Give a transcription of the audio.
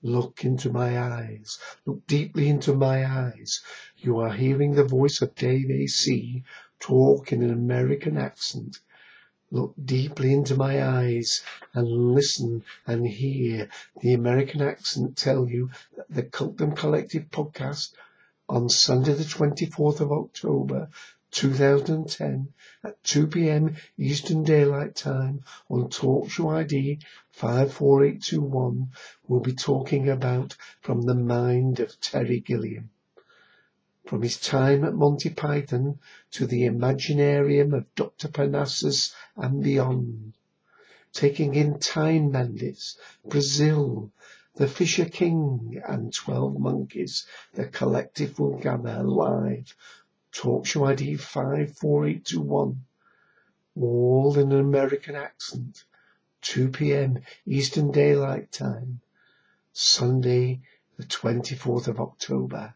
Look into my eyes. Look deeply into my eyes. You are hearing the voice of Dave AC talk in an American accent. Look deeply into my eyes and listen and hear the American accent tell you that the Cultum Collective podcast on Sunday the 24th of October 2010 at 2 p.m. Eastern Daylight Time on TalkShoe ID 54821 will be talking about From the Mind of Terry Gilliam. From his time at Monty Python to the Imaginarium of Dr. Parnassus and beyond. Taking in Time Bandits, Brazil, The Fisher King and 12 Monkeys, the collective will gather live. TalkShow ID 54821. All in an American accent. 2 p.m. Eastern Daylight Time. Sunday the 24th of October.